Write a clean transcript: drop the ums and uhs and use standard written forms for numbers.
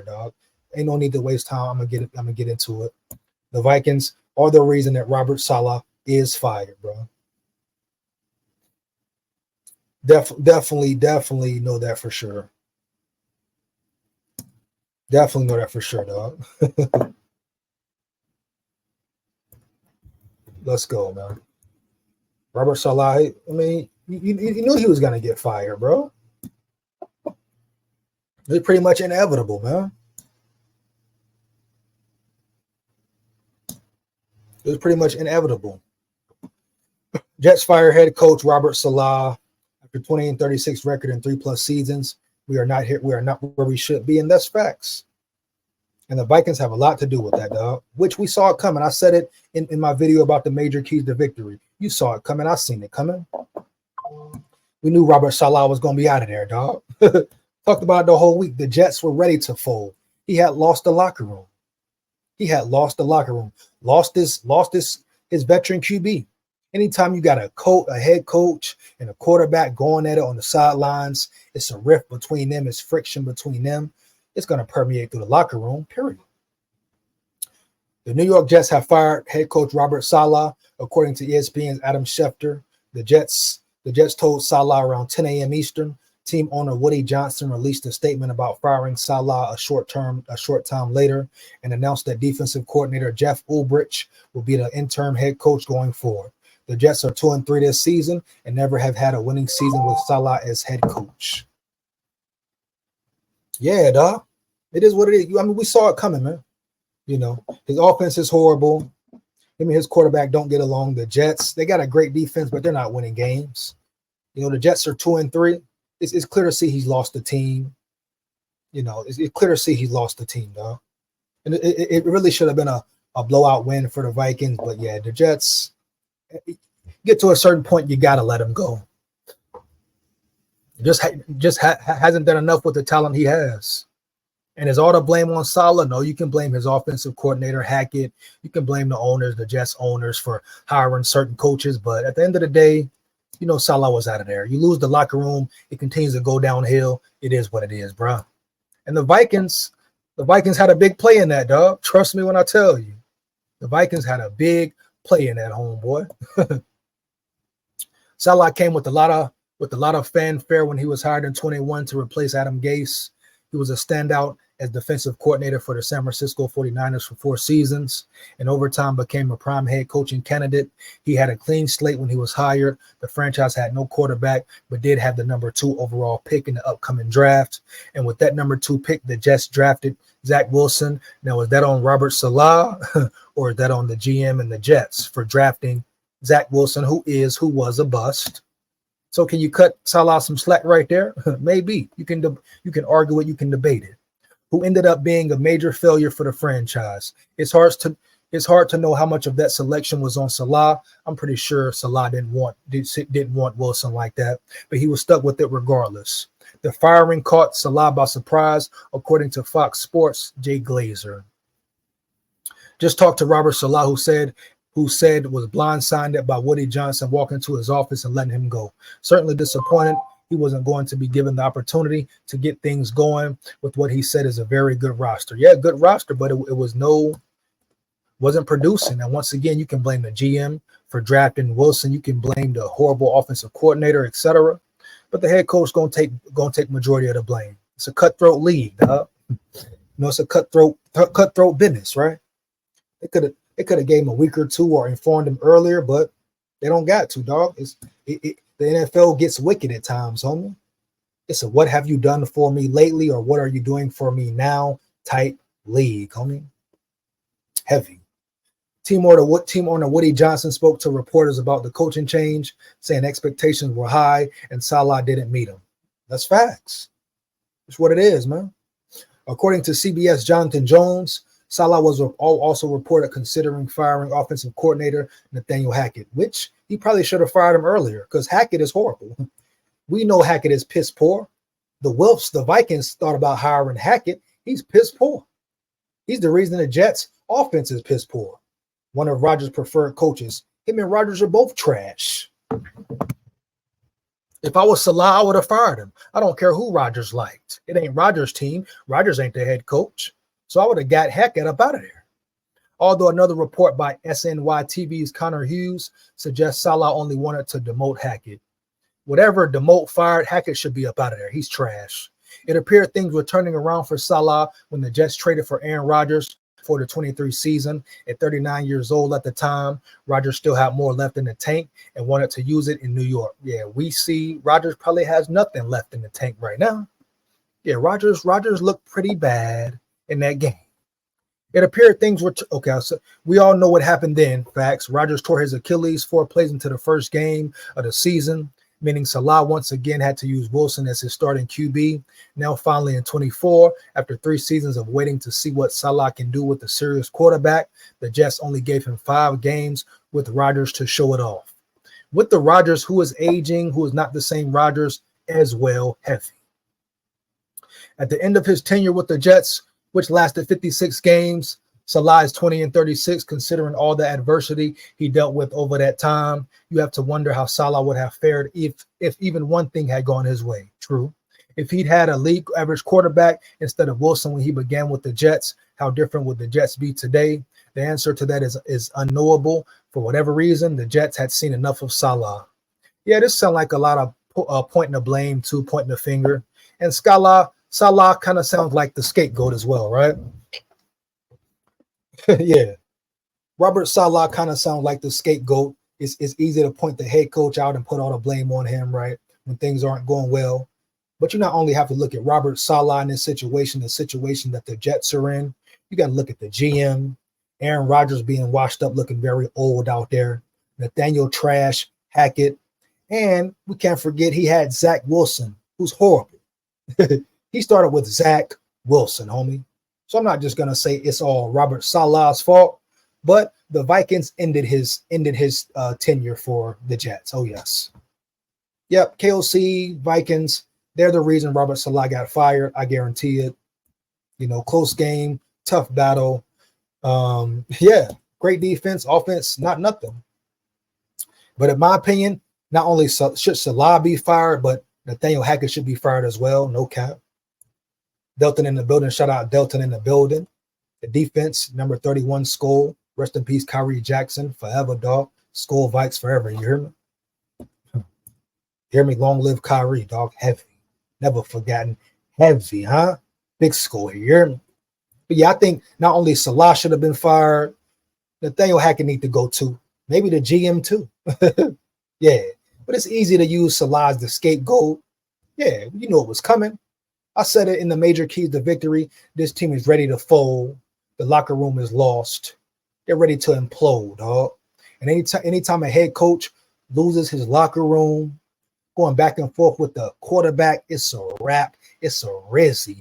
fired, dog. Ain't no need to waste time. I'm gonna get into it. The Vikings are the reason that Robert Saleh is fired, bro. Definitely know that for sure. Definitely know that for sure, dog. Let's go, man. Robert Saleh, I mean, you knew he was gonna get fired, bro. It's pretty much inevitable, man. It was pretty much inevitable. Jets fire head coach Robert Saleh after 20-36 record in 3+ seasons. We are not here. We are not where we should be, and that's facts. And the Vikings have a lot to do with that, dog, which we saw it coming. I said it in my video about the major keys to victory. You saw it coming. I seen it coming. We knew Robert Saleh was going to be out of there, dog. Talked about it the whole week. The Jets were ready to fold. He had lost the locker room. Lost his veteran QB. Anytime you got a head coach and a quarterback going at it on the sidelines, it's a rift between them. It's friction between them. It's going to permeate through the locker room, period. The New York Jets have fired head coach Robert Saleh, according to ESPN's Adam Schefter. The Jets told Saleh around 10 a.m. Eastern. Team owner Woody Johnson released a statement about firing Saleh a short time later and announced that defensive coordinator Jeff Ulbrich will be the interim head coach going forward. The Jets are 2-3 this season and never have had a winning season with Saleh as head coach. Yeah, dog. It is what it is. I mean, we saw it coming, man. You know, his offense is horrible. Him and his quarterback don't get along. The Jets, they got a great defense, but they're not winning games. You know, the Jets are 2-3. It's clear to see he's lost the team. You know, it's clear to see he's lost the team, dog. And it really should have been a blowout win for the Vikings. But, yeah, the Jets, get to a certain point, you got to let them go. Hasn't done enough with the talent he has. And is all the blame on Saleh? No, you can blame his offensive coordinator, Hackett. You can blame the owners, the Jets owners, for hiring certain coaches. But at the end of the day, you know, Saleh was out of there. You lose the locker room, it continues to go downhill. It is what it is, bro. And the Vikings had a big play in that, dog. Trust me when I tell you. The Vikings had a big play in that, homeboy. Saleh came with a lot of fanfare when he was hired in 2021 to replace Adam Gase. He was a standout as defensive coordinator for the San Francisco 49ers for 4 seasons, and over time became a prime head coaching candidate. He had a clean slate when he was hired. The franchise had no quarterback, but did have the number 2 overall pick in the upcoming draft. And with that number 2 pick, the Jets drafted Zach Wilson. Now, is that on Robert Saleh or is that on the GM and the Jets for drafting Zach Wilson, who was a bust? So can you cut Saleh some slack right there? Maybe. You can argue it, you can debate it. Who ended up being a major failure for the franchise. It's hard to know how much of that selection was on Saleh. I'm pretty sure Saleh didn't want Wilson like that, but he was stuck with it regardless. The firing caught Saleh by surprise, according to Fox Sports' Jay Glazer. Just talked to Robert Saleh, who said was blindsided by Woody Johnson walking to his office and letting him go. Certainly disappointed. He wasn't going to be given the opportunity to get things going with what he said is a very good roster. Yeah, good roster, but it wasn't producing. And once again, you can blame the GM for drafting Wilson. You can blame the horrible offensive coordinator, etc. But the head coach gonna take majority of the blame. It's a cutthroat league, dog. You know, it's a cutthroat business, right? They could have gave him a week or 2 or informed him earlier, but they don't got to, dog. The NFL gets wicked at times, homie. It's a what have you done for me lately or what are you doing for me now type league, homie. Heavy. Team owner Woody Johnson spoke to reporters about the coaching change, saying expectations were high and Saleh didn't meet them. That's facts. It's what it is, man. According to CBS Jonathan Jones, Saleh was also reported considering firing offensive coordinator Nathaniel Hackett, which he probably should have fired him earlier because Hackett is horrible. We know Hackett is piss poor. The Vikings thought about hiring Hackett. He's piss poor. He's the reason the Jets' offense is piss poor. One of Rodgers' preferred coaches. Him and Rodgers are both trash. If I was Salah, I would have fired him. I don't care who Rodgers liked. It ain't Rodgers' team. Rodgers ain't the head coach. So I would have got Hackett up out of there. Although another report by SNY TV's Connor Hughes suggests Saleh only wanted to demote Hackett. Whatever demote fired, Hackett should be up out of there. He's trash. It appeared things were turning around for Saleh when the Jets traded for Aaron Rodgers for the 23 season. At 39 years old at the time, Rodgers still had more left in the tank and wanted to use it in New York. Yeah, we see Rodgers probably has nothing left in the tank right now. Yeah, Rodgers looked pretty bad in that game. It appeared things were okay. So we all know what happened then. Facts. Rodgers tore his Achilles 4 plays into the first game of the season, meaning Saleh once again had to use Wilson as his starting QB. Now, finally, in 24, after 3 seasons of waiting to see what Saleh can do with a serious quarterback, the Jets only gave him 5 games with Rodgers to show it off. With the Rodgers who is aging, who is not the same Rodgers as well, heavy. At the end of his tenure with the Jets, which lasted 56 games, Saleh is 20-36, considering all the adversity he dealt with over that time. You have to wonder how Saleh would have fared if even one thing had gone his way. True. If he'd had a league average quarterback instead of Wilson when he began with the Jets, how different would the Jets be today? The answer to that is unknowable. For whatever reason, the Jets had seen enough of Saleh. Yeah, this sounds like a lot of pointing the blame to, pointing the finger. And Saleh kind of sounds like the scapegoat as well, right? Yeah. Robert Saleh kind of sounds like the scapegoat. It's easy to point the head coach out and put all the blame on him, right, when things aren't going well. But you not only have to look at Robert Saleh in this situation, the situation that the Jets are in, you got to look at the GM, Aaron Rodgers being washed up, looking very old out there, Nathaniel Trash Hackett, and we can't forget he had Zach Wilson, who's horrible. He started with Zach Wilson, homie. So I'm not just gonna say it's all Robert Saleh's fault, but the Vikings ended his tenure for the Jets. Oh yes, yep. KOC Vikings. They're the reason Robert Saleh got fired. I guarantee it. You know, close game, tough battle. Yeah, great defense, offense, not nothing. But in my opinion, not only should Saleh be fired, but Nathaniel Hackett should be fired as well. No cap. Delton in the building. Shout out Delton in the building. The defense, number 31, SKOL. Rest in peace, Kyrie Jackson. Forever, dog. SKOL Vikes forever. You hear me? You hear me? Long live Kyrie, dog. Heavy. Never forgotten. Heavy, huh? Big SKOL here. You hear me? But yeah, I think not only Saleh should have been fired, Nathaniel Hackett need to go too. Maybe the GM too. Yeah. But it's easy to use Salah as the scapegoat. Yeah, you know it was coming. I said it in the major keys to victory. This team is ready to fold. The locker room is lost. They're ready to implode, dog. And anytime a head coach loses his locker room, going back and forth with the quarterback, it's a wrap. It's a rizzy,